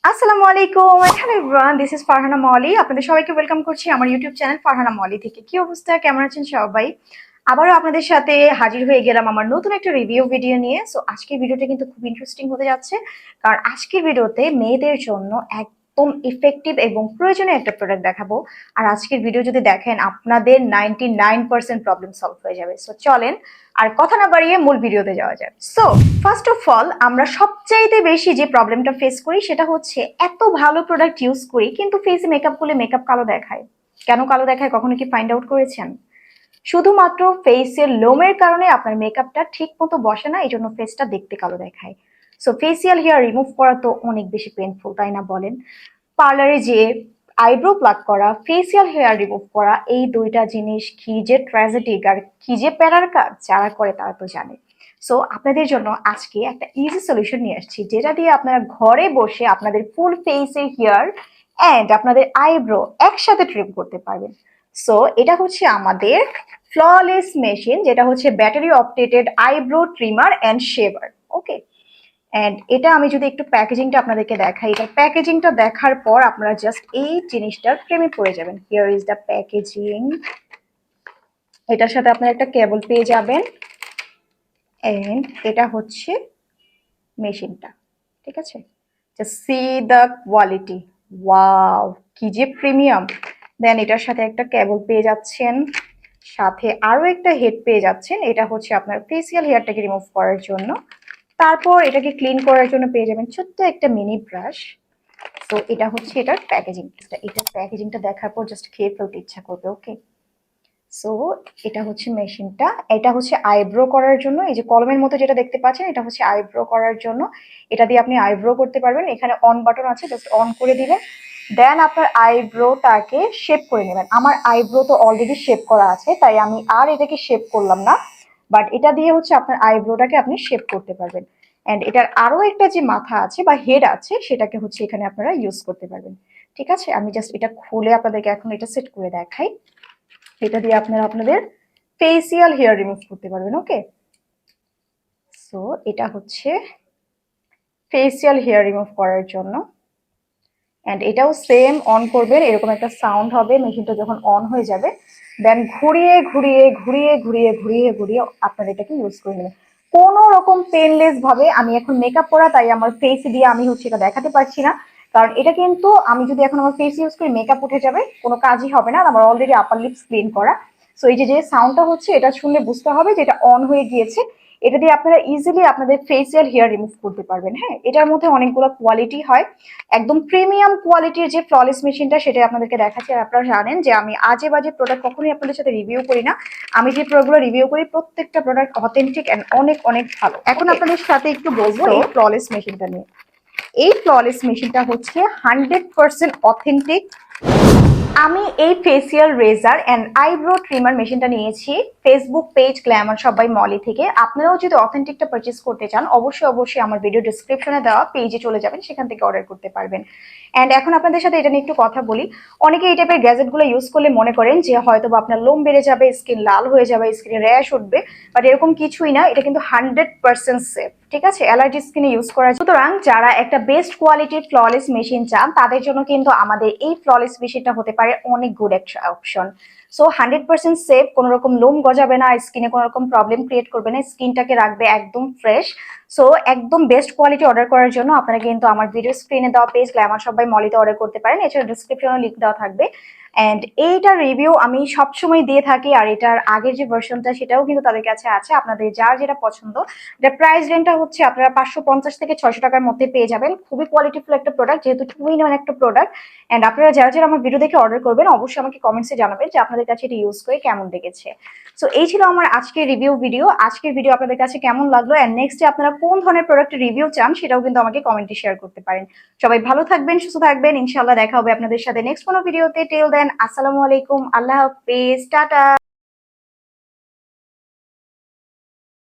আসসালামু আলাইকুম। Hello everyone, this is Farhana Moli. আপনাদের সবাইকে ওয়েলকাম করছি আমার ইউটিউব চ্যানেল ফারহানা মলি থেকে। কি অবস্থা, কেমন আছেন সবাই? আবারও আপনাদের সাথে হাজির হয়ে গেলাম আমার নতুন একটা রিভিউ ভিডিও নিয়ে। সো আজকের ভিডিওটা কিন্তু খুব ইন্টারেস্টিং হতে যাচ্ছে, কারণ আজকের ভিডিওতে মেয়েদের জন্য একদম ইফেক্টিভ এবং প্রয়োজনীয় একটা প্রোডাক্ট দেখাবো। আর আজকের ভিডিও যদি দেখেন আপনাদের 99% প্রবলেম সলভ হয়ে যাবে। সো চলেন আর কথা না বাড়িয়ে মূল ভিডিওতে যাওয়া যায়। সো ফার্স্ট অফ অল, আমরা সবচাইতে বেশি যে প্রবলেমটা ফেস করি সেটা হচ্ছে এত ভালো প্রোডাক্ট ইউজ করি কিন্তু ফেসে মেকআপ করলে মেকআপ কালো দেখায়। কেন কালো দেখায় কখনো কি ফাইন্ড আউট করেছেন? শুধুমাত্র ফেসের লোমের কারণে আপনার মেকআপটা ঠিক মতো বসে না, এই জন্য ফেসটা দেখতে কালো দেখায়। সো ফেসিয়াল হেয়ার রিমুভ করা তো অনেক বেশি পেনফুল, তাই না বলেন? পার্লারে যে আইব্রো প্লাক করা, ফেসিয়াল হেয়ার রিমুভ করা, এই দুইটা জিনিস কি যে ট্র্যাজেডিক আর কি যে প্যারার কাজ, যারা করে তারা তো জানে। সো আপনাদের জন্য আজকে একটা ইজি সলিউশন নিয়ে আসছি, যেটা দিয়ে আপনারা ঘরে বসে আপনাদের ফুল ফেসের হেয়ার অ্যান্ড আপনাদের আইব্রো একসাথে ট্রিম করতে পারবেন। সো এটা হচ্ছে আমাদের ফ্ললেস মেশিন, যেটা হচ্ছে battery operated eyebrow trimmer and shaver. Okay, and এটা আমি যদি একটু প্যাকেজিংটা আপনাদেরকে দেখাই, এটা প্যাকেজিংটা দেখার পর আপনারা জাস্ট এই জিনিসটার প্রেমে পড়ে যাবেন। Here is the packaging. এটার সাথে আপনারা একটা কেবল পেয়ে যাবেন, এন্ড এটা হচ্ছে মেশিনটা। ঠিক আছে, just see the quality, wow কি যে প্রিমিয়াম। দেন এটার সাথে একটা কেবল পেয়ে যাচ্ছেন, সাথে আরো একটা হেড পেয়ে যাচ্ছেন। এটা হচ্ছে আপনার ফেসিয়াল হেয়ারটাকে রিমুভ করার জন্য। তারপর এটাকে ক্লিন করার জন্য পেয়ে যাবেন ছোট্ট একটা মিনি ব্রাশ। তো এটা হচ্ছে এটার প্যাকেজিং। এটার প্যাকেজিংটা দেখার পর জাস্ট খেয়ে ফেলতে ইচ্ছা করবে। ওকে, সো এটা হচ্ছে মেশিনটা। এটা হচ্ছে আইব্রো করার জন্য, এই যে কলমের মতো যেটা দেখতে পাচ্ছেন, এটা হচ্ছে আইব্রো করার জন্য। এটা দিয়ে আপনি আইব্রো করতে পারবেন। এখানে অন বাটন আছে, জাস্ট অন করে দিবেন। দেন আপনার আইব্রোটাকে শেপ করে নেবেন। আমার আইব্রো তো অলরেডি শেপ করা আছে, তাই আমি আর এটাকে শেপ করলাম না, বাট এটা দিয়ে হচ্ছে আপনার আইব্রোটাকে আপনি শেপ করতে পারবেন। এন্ড এটার আরো একটা যে মাথা আছে বা হেড আছে, সেটাকে হচ্ছে এখানে আপনারা ইউজ করতে পারবেন। ঠিক আছে, আমি জাস্ট এটা খুলে আপনাদেরকে এখন এটা সেট করে দেখাই। এটা দিয়ে আপনারা আপনাদের ফেসিয়াল হেয়ার রিমুভ করতে পারবেন। ওকে, সো এটা হচ্ছে ফেসিয়াল হেয়ার রিমুভ করার জন্য। এন্ড এটাও সেম অন করবেন, এরকম একটা সাউন্ড হবে মেশিনটা যখন অন হয়ে যাবে। দেন ঘুরিয়ে ঘুরিয়ে ঘুরিয়ে ঘুরিয়ে ঘুরিয়ে ঘুরিয়ে আপনারা এটাকে ইউজ করে নেবেন কোনো রকম পেনলেস ভাবে। আমি এখন মেকআপ করা, তাই আমার ফেস দিয়ে আমি হচ্ছে এটা দেখাতে পারছি না, কারণ এটা কিন্তু আমি যদি এখন আমার ফেস ইউজ করি মেকআপ উঠে যাবে, কোনো কাজই হবে না। আমার অলরেডি আপার লিপস ক্লিন করা। সো এই যে সাউন্ডটা হচ্ছে, এটা শুনলে বুঝতে হবে যে এটা অন হয়ে গিয়েছে। এটা দিয়ে আপনারা ইজিলি আপনাদের ফেসিয়াল হেয়ার রিমুভ করতে পারবেন। হ্যাঁ, এটার মধ্যে অনেকগুলো কোয়ালিটি হয়। একদম প্রিমিয়াম কোয়ালিটির যে ফ্ললেস মেশিনটা, সেটা আপনাদেরকে দেখাচ্ছি। আর আপনারা জানেন যে আমি আজে বাজে প্রোডাক্ট কখনোই আপনাদের সাথে রিভিউ করি না। আমি যে প্রোডাক্টগুলো রিভিউ করি প্রত্যেকটা প্রোডাক্ট অথেন্টিক এন্ড অনেক অনেক ভালো। এখন আপনাদের সাথে একটু বলবো এই ফ্ললেস মেশিনটা নিয়ে। এই ফ্ললেস মেশিনটা হচ্ছে 100% অথেন্টিক। আমি এই facial razor and eyebrow trimmer মেশিনটা নিয়েছি ফেসবুক পেজ গ্ল্যামার সবাই মলি থেকে। আপনারাও যদি অথেন্টিকটা পারচেস করতে চান, অবশ্যই অবশ্যই আমার ভিডিও ডিসক্রিপশনে দেওয়া পেজে চলে যাবেন, সেখান থেকে অর্ডার করতে পারবেন। এন্ড এখন আপনাদের সাথে এটা নিয়ে একটু কথা বলি। অনেকে এই টাইপের গ্যাজেটগুলো ইউজ করলে মনে করেন যে হয়তো বা আপনার লোম বেড়ে যাবে, স্কিন লাল হয়ে যাবে, স্কিনে র্যাশ উঠবে, বাট এরকম কিছুই না। এটা কিন্তু 100% সেফ। ঠিক আছে, অ্যালার্জি স্কিনে ইউজ করা। সুতরাং যারা একটা বেস্ট কোয়ালিটির ফ্ললেস মেশিন চান, তাদের জন্য কিন্তু আমাদের এই ফ্ললেস মেশিনটা হতে পারে অনেক গুড একটা অপশন। সো 100% সেফ, কোনো রকম লোম গজাবে না, স্কিনে কোনো রকম প্রবলেম ক্রিয়েট করবে না, স্কিনটাকে রাখবে একদম ফ্রেশ। সো একদম বেস্ট কোয়ালিটি অর্ডার করার জন্য আপনারা কিন্তু আমার ভিডিও স্ক্রিনে দেওয়া পেজ গ্ল্যামার সবাই মলিতে অর্ডার করতে পারেন। এছাড়া ডিসক্রিপশনে লিঙ্ক দেওয়া থাকবে। এন্ড এইটার রিভিউ আমি সবসময় দিয়ে থাকি, আর এটার আগের যে ভার্সনটা সেটাও কিন্তু তাদের কাছে আছে। আপনাদের যার যেটা পছন্দ, এটার প্রাইস রেঞ্জটা হচ্ছে আপনারা 550 থেকে 600 টাকার মধ্যে পেয়ে যাবেন। খুবই কোয়ালিটিফুল একটা প্রোডাক্ট, যেহেতু 2-in-1 একটা প্রোডাক্ট। এন্ড আপনারা যারা যারা আমার ভিডিও দেখে অর্ডার করবেন, অবশ্যই আমাকে কমেন্টসে জানাবেন যে আপনাদের কাছে এটা ইউজ করে কেমন লেগেছে। সো এই ছিল আমার আজকের রিভিউ ভিডিও। আজকের ভিডিও আপনাদের কাছে কেমন লাগলো, এন্ড নেক্সট আপনারা কোন ধরনের প্রোডাক্টের রিভিউ চান, সেটাও কিন্তু আমাকে কমেন্টে শেয়ার করতে পারেন। সবাই ভালো থাকবেন, সুস্থ থাকবেন। ইনশাআল্লাহ দেখা হবে আপনাদের সাথে নেক্সট কোনো ভিডিওতে। টিল দেন, আসসালামু আলাইকুম, আল্লাহ হাফেজ, টাটা।